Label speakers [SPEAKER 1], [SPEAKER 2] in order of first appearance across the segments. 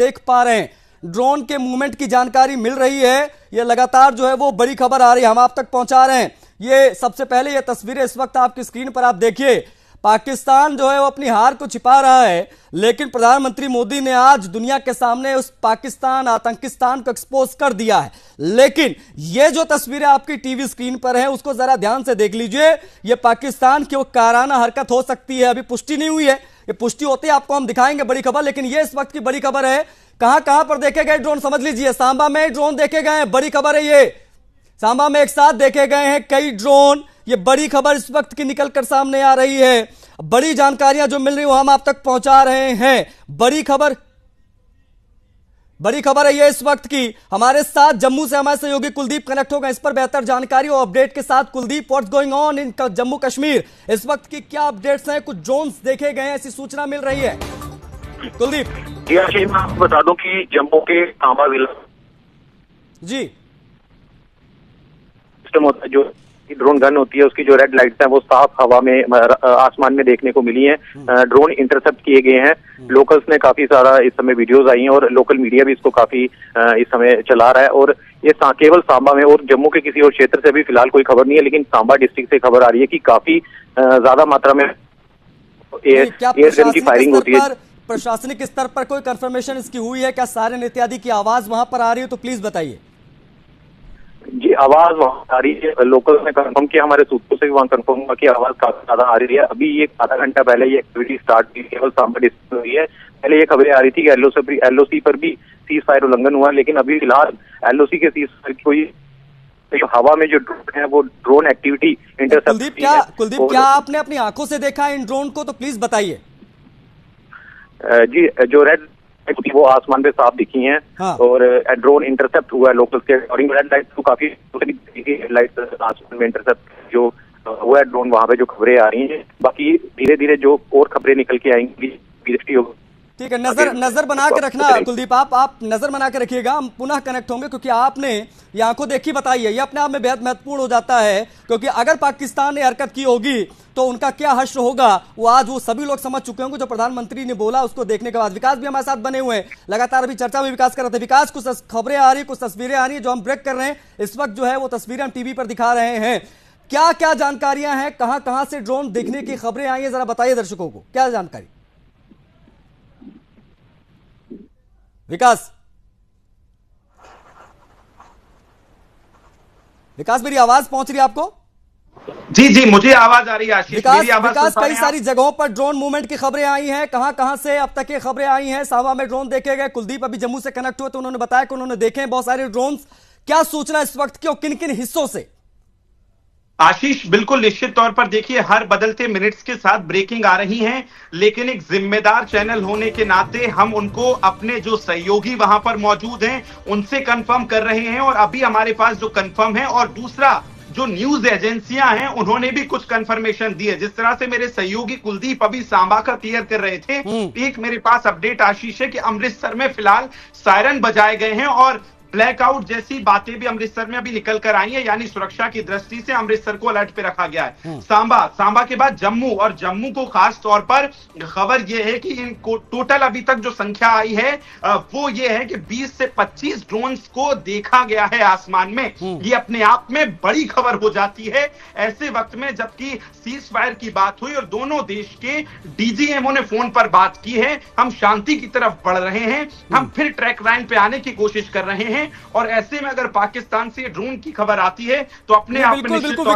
[SPEAKER 1] देख पा रहे हैं, ड्रोन के मूवमेंट की जानकारी मिल रही है। ये लगातार जो है वो बड़ी खबर आ रही है, हम आप तक पहुंचा रहे हैं। ये सबसे पहले ये तस्वीरें इस वक्त आपकी स्क्रीन पर आप देखिए। पाकिस्तान जो है वो अपनी हार को छिपा रहा है, लेकिन प्रधानमंत्री मोदी ने आज दुनिया के सामने उस पाकिस्तान आतंकिस्तान को एक्सपोज कर दिया है। लेकिन ये जो तस्वीरें आपकी टीवी स्क्रीन पर हैं उसको जरा ध्यान से देख लीजिए। ये पाकिस्तान की वो काराना हरकत हो सकती है, अभी पुष्टि नहीं हुई है, ये पुष्टि होती है आपको हम दिखाएंगे बड़ी खबर। लेकिन ये इस वक्त की बड़ी खबर है। कहां कहां पर देखे गए ड्रोन समझ लीजिए। सांबा में ड्रोन देखे गए हैं, बड़ी खबर है ये। सांबा में एक साथ देखे गए हैं कई ड्रोन, ये बड़ी खबर इस वक्त की निकलकर सामने आ रही है। बड़ी जानकारियां जो मिल रही है हम आप तक पहुंचा रहे हैं। बड़ी खबर है ये इस वक्त की। हमारे साथ जम्मू से हमारे सहयोगी कुलदीप कनेक्ट हो गए, इस पर बेहतर जानकारी और अपडेट के साथ। Kuldeep, what's going on in Jammu Kashmir, इस वक्त की क्या अपडेट्स हैं? कुछ ड्रोन्स देखे गए हैं ऐसी सूचना मिल रही है। कुलदीप
[SPEAKER 2] जी आशीष, मैं आपको बता दूं कि जम्मू के सांबा जिला
[SPEAKER 1] जी
[SPEAKER 2] सिस्टम होता है, जो ड्रोन गन होती है, उसकी जो रेड लाइट्स हैं वो साफ हवा में आसमान में देखने को मिली हैं। ड्रोन इंटरसेप्ट किए गए हैं। लोकल्स ने काफी सारा इस समय वीडियोस आई हैं और लोकल मीडिया भी इसको काफी इस समय चला रहा है। और ये केवल सांबा में और जम्मू के किसी और क्षेत्र से भी फिलहाल कोई खबर नहीं है, लेकिन सांबा डिस्ट्रिक्ट से खबर आ रही है कि काफी ज्यादा मात्रा में एयर गन की फायरिंग होती है।
[SPEAKER 1] प्रशासनिक स्तर पर कोई कंफर्मेशन इसकी हुई है क्या? सायरन इत्यादि की आवाज वहां पर आ रही है तो प्लीज बताइए।
[SPEAKER 2] जी, आवाज वहां आ रही है। लोकल ने कंफर्म किया, हमारे सूत्रों से भी वहां कंफर्म हुआ कि आवाज काफी ज्यादा आ रही है। अभी ये आधा घंटा पहले ये एक्टिविटी स्टार्ट की केवल सांबा डिस्ट्रिक्ट में हुई है। पहले ये खबरें आ रही थी कि एलओसी पर भी सीज फायर उल्लंघन हुआ, लेकिन अभी फिलहाल एलओसी के सीज फायर कोई हवा में जो ड्रोन है वो ड्रोन एक्टिविटी इंटरसेप्ट।
[SPEAKER 1] कुलदीप, क्या आपने अपनी आंखों से देखा इन ड्रोन को? तो प्लीज बताइए।
[SPEAKER 2] जी, जो रेड वो आसमान पे साफ दिखी हैं। हाँ। और ड्रोन इंटरसेप्ट हुआ है लोकल्स के अकॉर्डिंग। रेड लाइट तो काफी लाइट आसमान में इंटरसेप्ट जो हुआ है ड्रोन, वहां पे जो खबरें आ रही हैं। बाकी धीरे धीरे जो और खबरें निकल के आएंगी होगी।
[SPEAKER 1] ठीक है, नजर बना के रखना कुलदीप, आप नजर बना के रखिएगा। हम पुनः कनेक्ट होंगे क्योंकि आपने ये आंखों देखी बताई है, ये अपने आप में बेहद महत्वपूर्ण हो जाता है। क्योंकि अगर पाकिस्तान ने हरकत की होगी तो उनका क्या हश्र होगा वो आज वो सभी लोग समझ चुके होंगे। जो प्रधानमंत्री ने बोला उसको देखने के बाद विकास भी हमारे साथ बने हुए हैं, लगातार अभी चर्चा में विकास कर रहे थे। विकास, कुछ खबरें आ रही, कुछ तस्वीरें आ रही है जो हम ब्रेक कर रहे हैं इस वक्त, जो है वो तस्वीरें हम टीवी पर दिखा रहे हैं। क्या क्या जानकारियां हैं, कहां कहां से ड्रोन देखने की खबरें आई है, जरा बताइए दर्शकों को क्या जानकारी। विकास, मेरी आवाज पहुंच रही है आपको?
[SPEAKER 3] जी जी, मुझे आवाज आ रही है आशीष।
[SPEAKER 1] विकास, कई सारी जगहों पर ड्रोन मूवमेंट की खबरें आई हैं, कहां कहां से अब तक ये खबरें आई हैं? सांबा में ड्रोन देखे गए। कुलदीप अभी जम्मू से कनेक्ट हुए तो उन्होंने बताया कि उन्होंने देखे बहुत सारे ड्रोन्स। क्या सूचना इस वक्त की और किन किन हिस्सों से?
[SPEAKER 3] आशीष, बिल्कुल निश्चित तौर पर देखिए, हर बदलते मिनट्स के साथ ब्रेकिंग आ रही हैं, लेकिन एक जिम्मेदार चैनल होने के नाते हम उनको अपने जो सहयोगी वहां पर मौजूद हैं उनसे कंफर्म कर रहे हैं। और अभी हमारे पास जो कंफर्म है, और दूसरा जो न्यूज एजेंसियां हैं उन्होंने भी कुछ कंफर्मेशन दी है। जिस तरह से मेरे सहयोगी कुलदीप अभी सांबा का क्लियर कर रहे थे, एक मेरे पास अपडेट आशीष है कि अमृतसर में फिलहाल सायरन बजाए गए हैं और ब्लैकआउट जैसी बातें भी अमृतसर में अभी निकल कर आई है, यानी सुरक्षा की दृष्टि से अमृतसर को अलर्ट पे रखा गया है। सांबा के बाद जम्मू, और जम्मू को खास तौर पर खबर यह है कि इनको टोटल अभी तक जो संख्या आई है वो ये है कि 20 से 25 ड्रोन्स को देखा गया है आसमान में। ये अपने आप में बड़ी खबर हो जाती है ऐसे वक्त में जबकि सीज फायर की बात हुई और दोनों देश के डीजीएमओ ने फोन पर बात की है। हम शांति की तरफ बढ़ रहे हैं, हम फिर ट्रैक लाइन पे आने की कोशिश कर रहे हैं। और ऐसे में अगर पाकिस्तान से ड्रोन की खबर आती है तो अपने आप में
[SPEAKER 1] बिल्कुल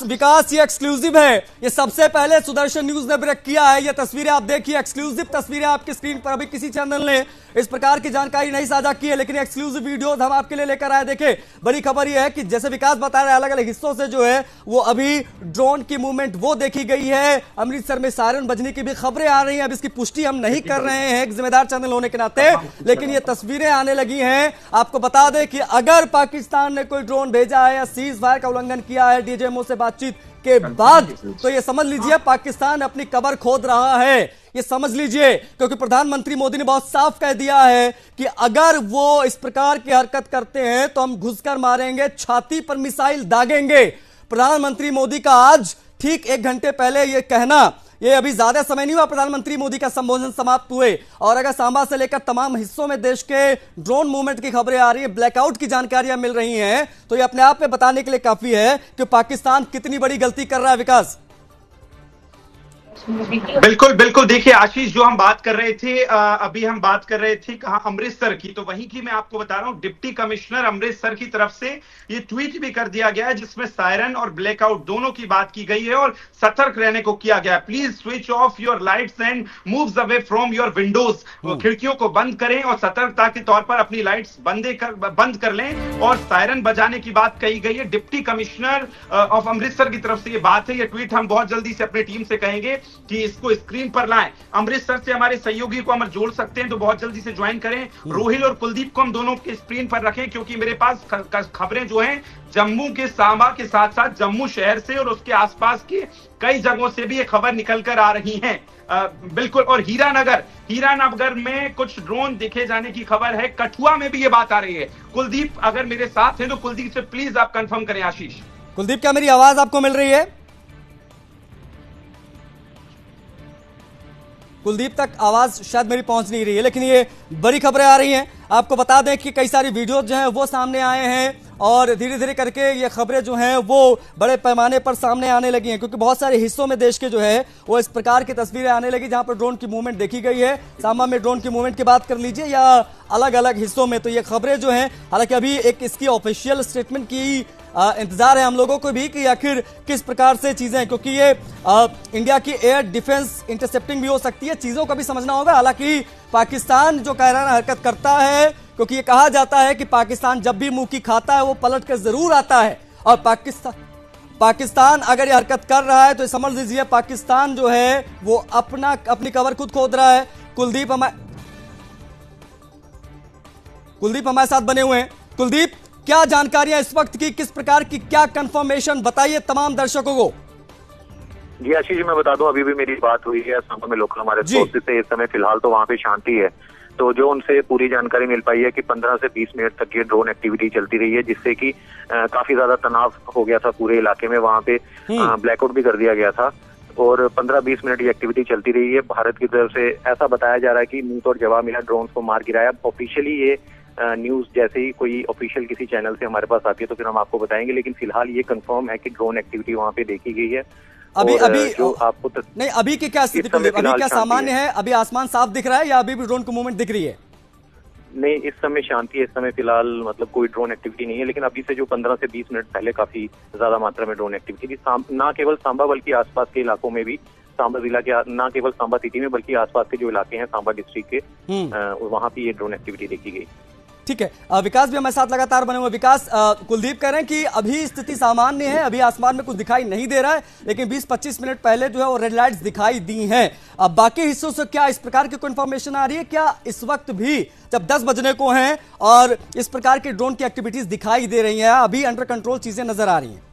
[SPEAKER 1] विकास ये एक्सक्लूसिव है, ये सबसे पहले सुदर्शन न्यूज ने ब्रेक किया है। ये तस्वीरें आप देखिए, एक्सक्लूसिव तस्वीरें आपकी स्क्रीन पर। अभी किसी चैनल ने इस प्रकार की जानकारी नहीं साझा की है, लेकिन एक्सक्लूसिव वीडियोस हम आपके लिए लेकर आए। देखे, बड़ी खबर यह है कि जैसे विकास बता रहे हैं, अलग अलग हिस्सों से जो है वो अभी ड्रोन की मूवमेंट वो देखी गई है। अमृतसर में सायरन बजने की भी खबरें आ रही हैं। अब इसकी पुष्टि हम नहीं कर रहे हैं एक जिम्मेदार चैनल होने के नाते, लेकिन ये तस्वीरें आने लगी हैं। आपको बता दें कि अगर पाकिस्तान ने कोई ड्रोन भेजा है या सीज फायर का उल्लंघन किया है डीजीएमओ से बातचीत के बाद, तो ये समझ लीजिए पाकिस्तान अपनी कब्र खोद रहा है। ये समझ लीजिए, क्योंकि प्रधानमंत्री मोदी ने बहुत साफ कह दिया है कि अगर वो इस प्रकार की हरकत करते हैं तो हम घुसकर मारेंगे, छाती पर मिसाइल दागेंगे। प्रधानमंत्री मोदी का आज ठीक 1 घंटे पहले यह कहना, ये अभी ज्यादा समय नहीं हुआ प्रधानमंत्री मोदी का संबोधन समाप्त हुए, और अगर सांबा से लेकर तमाम हिस्सों में देश के ड्रोन मूवमेंट की खबरें आ रही है, ब्लैकआउट की जानकारियां मिल रही हैं, तो ये अपने आप में बताने के लिए काफी है कि पाकिस्तान कितनी बड़ी गलती कर रहा है। विकास,
[SPEAKER 3] बिल्कुल बिल्कुल, देखिए आशीष, जो हम बात कर रहे थे अभी हम बात कर रहे थे कहां, अमृतसर की, तो वहीं की मैं आपको बता रहा हूं, डिप्टी कमिश्नर अमृतसर की तरफ से ये ट्वीट भी कर दिया गया है जिसमें सायरन और ब्लैकआउट दोनों की बात की गई है और सतर्क रहने को किया गया है। Please switch off your lights and moves away from your Windows, खिड़कियों को बंद करें और सतर्कता के तौर पर अपनी लाइट्स बंद कर लें, और सायरन बजाने की बात कही गई है। डिप्टी कमिश्नर ऑफ अमृतसर की तरफ से ये बात है। ये ट्वीट हम बहुत जल्दी से अपनी टीम से कहेंगे कि इसको स्क्रीन पर लाएं। अमृतसर से हमारे सहयोगी को हम जोड़ सकते हैं तो बहुत जल्दी से ज्वाइन करें। रोहिल और कुलदीप को हम दोनों के स्क्रीन पर रखें, क्योंकि मेरे पास खबरें जो हैं जम्मू के सांबा के साथ साथ जम्मू शहर से और उसके आसपास के कई जगहों से भी ये खबर निकल कर आ रही हैं। बिल्कुल, और हीरानगर में कुछ ड्रोन देखे जाने की खबर है। कठुआ में भी ये बात आ रही है। कुलदीप अगर मेरे साथ हैं तो कुलदीप से प्लीज आप कंफर्म करें। आशीष,
[SPEAKER 1] कुलदीप, क्या मेरी आवाज आपको मिल रही है? कुलदीप तक आवाज शायद मेरी पहुंच नहीं रही है, लेकिन ये बड़ी खबरें आ रही हैं। आपको बता दें कि कई सारी वीडियोज जो हैं वो सामने आए हैं, और धीरे धीरे करके ये खबरें जो हैं वो बड़े पैमाने पर सामने आने लगी हैं, क्योंकि बहुत सारे हिस्सों में देश के जो है वो इस प्रकार की तस्वीरें आने लगी जहां पर ड्रोन की मूवमेंट देखी गई है। सांबा में ड्रोन की मूवमेंट की बात कर लीजिए या अलग अलग हिस्सों में, तो ये खबरें जो हैं, हालांकि अभी एक इसकी ऑफिशियल स्टेटमेंट की इंतजार है हम लोगों को भी कि आखिर किस प्रकार से चीजें, क्योंकि ये इंडिया की एयर डिफेंस इंटरसेप्टिंग भी हो सकती है, चीजों का भी समझना होगा। हालांकि पाकिस्तान जो कायराना हरकत करता है, क्योंकि ये कहा जाता है कि पाकिस्तान जब भी मुंह की खाता है वो पलट कर जरूर आता है, और पाकिस्तान अगर ये हरकत कर रहा है तो समझ लीजिए पाकिस्तान जो है वो अपनी कबर खुद खोद रहा है। कुलदीप हमारे साथ बने हुए हैं। कुलदीप, क्या जानकारियां इस वक्त की, किस प्रकार की, क्या कंफर्मेशन बताइए तमाम दर्शकों को।
[SPEAKER 2] जी आशीष, मैं बता दूं, अभी भी मेरी बात हुई है सांबा में लोकल हमारे सोर्सेज से। इस समय फिलहाल तो वहां पे शांति है, तो जो उनसे पूरी जानकारी मिल पाई है कि 15 से 20 मिनट तक ये ड्रोन एक्टिविटी चलती रही है, जिससे कि काफी ज्यादा तनाव हो गया था पूरे इलाके में। वहां पे ब्लैकआउट भी कर दिया गया था, और 15-20 मिनट ये एक्टिविटी चलती रही है। भारत की तरफ से ऐसा बताया जा रहा है कि मुंह तोड़ जवाब मिला, ड्रोन को मार गिराया। ऑफिशियली ये न्यूज जैसे ही कोई ऑफिशियल किसी चैनल से हमारे पास आती है तो फिर हम आपको बताएंगे, लेकिन फिलहाल ये कंफर्म है कि ड्रोन एक्टिविटी वहां पे देखी गई है।
[SPEAKER 1] अभी
[SPEAKER 2] जो आपको
[SPEAKER 1] नहीं, अभी की क्या स्थिति, अभी क्या सामान्य है? अभी आसमान साफ दिख रहा है या अभी भी ड्रोन की मूवमेंट दिख रही है?
[SPEAKER 2] नहीं, इस समय शांति है। इस समय फिलहाल मतलब कोई ड्रोन एक्टिविटी नहीं है, लेकिन अभी से जो 15 से 20 मिनट पहले काफी ज्यादा मात्रा में ड्रोन एक्टिविटी थी। ना केवल सांबा बल्कि आसपास के इलाकों में भी, सांबा जिला के ना केवल सांबा सिटी में बल्कि आसपास के जो इलाके हैं सांबा डिस्ट्रिक्ट के, वहां भी ये ड्रोन एक्टिविटी देखी गई।
[SPEAKER 1] ठीक है, विकास भी हमारे साथ लगातार बने हुए। विकास, कुलदीप कह रहे हैं कि अभी स्थिति सामान्य है, अभी आसमान में कुछ दिखाई नहीं दे रहा है, लेकिन 20-25 मिनट पहले जो है वो रेड लाइट्स दिखाई दी हैं। अब बाकी हिस्सों से क्या इस प्रकार की कोई इंफॉर्मेशन आ रही है? क्या इस वक्त भी जब 10 बजने को हैं और इस प्रकार की ड्रोन की एक्टिविटीज दिखाई दे रही हैं, अभी अंडर कंट्रोल चीजें नजर आ रही हैं?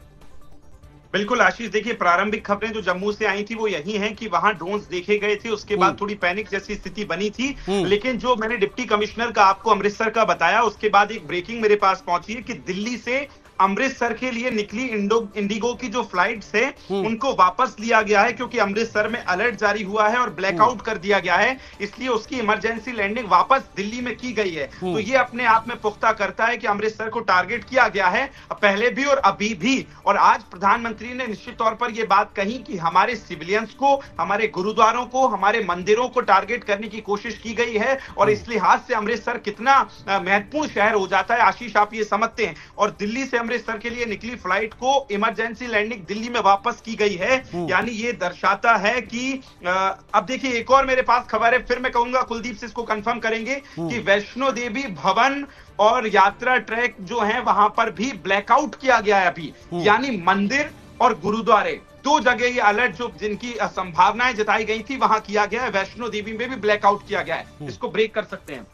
[SPEAKER 3] बिल्कुल आशीष, देखिए प्रारंभिक खबरें जो जम्मू से आई थी वो यही हैं कि वहां ड्रोन्स देखे गए थे, उसके बाद थोड़ी पैनिक जैसी स्थिति बनी थी। लेकिन जो मैंने डिप्टी कमिश्नर का आपको अमृतसर का बताया, उसके बाद एक ब्रेकिंग मेरे पास पहुंची है कि दिल्ली से अमृतसर के लिए निकली इंडिगो की जो फ्लाइट्स है उनको वापस लिया गया है, क्योंकि अमृतसर में अलर्ट जारी हुआ है और ब्लैकआउट कर दिया गया है, इसलिए उसकी इमरजेंसी लैंडिंग वापस दिल्ली में की गई है। तो ये अपने आप में पुख्ता करता है कि अमृतसर को टारगेट किया गया है पहले भी और अभी भी। और आज प्रधानमंत्री ने निश्चित तौर पर यह बात कही कि हमारे सिविलियंस को, हमारे गुरुद्वारों को, हमारे मंदिरों को टारगेट करने की कोशिश की गई है, और इस लिहाज से अमृतसर कितना महत्वपूर्ण शहर हो जाता है आशीष, आप ये समझते हैं। और दिल्ली से अमृतसर के लिए निकली फ्लाइट को इमरजेंसी लैंडिंग दिल्ली में वापस की गई है, यानी ये दर्शाता है कि अब देखिए एक और मेरे पास खबर है, फिर मैं कहूंगा कुलदीप से इसको कंफर्म करेंगे कि वैष्णो देवी भवन और यात्रा ट्रैक जो है वहां पर भी ब्लैकआउट किया गया है अभी, यानी मंदिर और गुरुद्वारे दो जगह ये अलर्ट जो जिनकी संभावनाएं जताई गई थी वहां किया गया है। वैष्णो देवी में भी ब्लैकआउट किया गया है, इसको ब्रेक कर सकते हैं।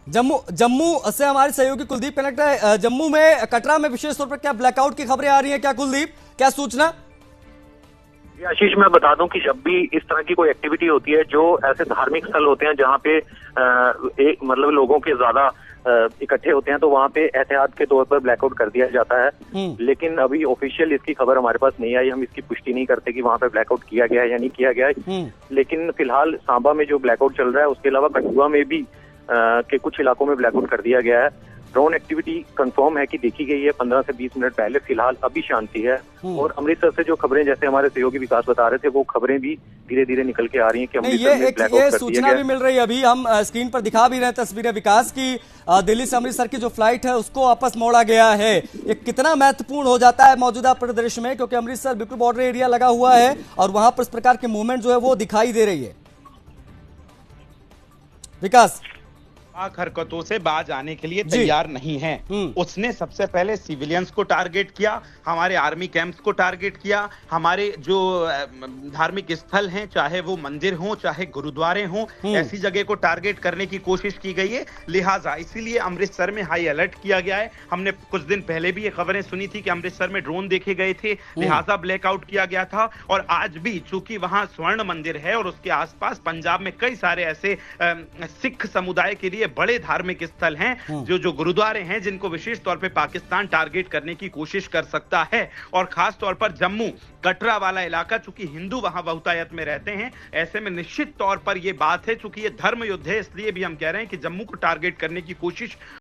[SPEAKER 1] जम्मू से हमारे सहयोगी कुलदीप कनेक्ट है। जम्मू में, कटरा में विशेष तौर पर क्या ब्लैकआउट की खबरें आ रही हैं क्या कुलदीप, क्या सूचना?
[SPEAKER 2] आशीष, मैं बता दूं कि जब भी इस तरह की कोई एक्टिविटी होती है, जो ऐसे धार्मिक स्थल होते हैं जहां पे मतलब लोगों के ज्यादा इकट्ठे होते हैं तो वहाँ पे एहतियात के तौर पर ब्लैकआउट कर दिया जाता है। लेकिन अभी ऑफिशियल इसकी खबर हमारे पास नहीं आई, हम इसकी पुष्टि नहीं करते कि वहाँ पे ब्लैकआउट किया गया है या नहीं किया गया है। लेकिन फिलहाल सांबा में जो ब्लैकआउट चल रहा है, उसके अलावा कठुआ में भी के कुछ इलाकों में ब्लैकआउट कर दिया गया है। ड्रोन एक्टिविटी कंफर्म है कि देखी गई है 15 से 20 मिनट पहले। फिलहाल अभी शांति है। और अमृतसर से जो खबरें, जैसे हमारे सहयोगी विकास बता रहे थे, वो खबरें भी धीरे धीरे निकल के आ रही हैं कि अमृतसर में ब्लैकआउट कर दिया
[SPEAKER 1] सूचना भी मिल रही है। अभी हम स्क्रीन पर दिखा भी रहे हैं तस्वीरें विकास की, दिल्ली से अमृतसर की जो फ्लाइट है उसको वापस मोड़ा गया है। ये कितना महत्वपूर्ण हो जाता है मौजूदा परिदृश्य में, क्योंकि अमृतसर बिल्कुल बॉर्डर एरिया लगा हुआ है और वहां पर इस प्रकार की मूवमेंट जो है वो दिखाई दे रही है। विकास
[SPEAKER 3] हरकतों से बाज आने के लिए तैयार नहीं है। उसने सबसे पहले सिविलियंस को टारगेट किया, हमारे आर्मी कैंप्स को टारगेट किया, हमारे जो धार्मिक स्थल हैं, चाहे वो मंदिर हो चाहे गुरुद्वारे हो, ऐसी जगह को टारगेट करने की कोशिश की गई है। लिहाजा इसीलिए अमृतसर में हाई अलर्ट किया गया है। हमने कुछ दिन पहले भी ये खबरें सुनी थी कि अमृतसर में ड्रोन देखे गए थे, लिहाजा ब्लैकआउट किया गया था। और आज भी चूंकि वहां स्वर्ण मंदिर है और उसके आसपास पंजाब में कई सारे ऐसे सिख समुदाय के लिए बड़े धार्मिक स्थल हैं, जो गुरुद्वारे हैं, जिनको विशेष तौर पे पाकिस्तान टारगेट करने की कोशिश कर सकता है। और खास तौर पर जम्मू कटरा वाला इलाका, चूंकि हिंदू वहां बहुतायत में रहते हैं, ऐसे में निश्चित तौर पर यह बात है, चूंकि ये धर्म युद्ध है, इसलिए भी हम कह रहे हैं कि जम्मू को टारगेट करने की कोशिश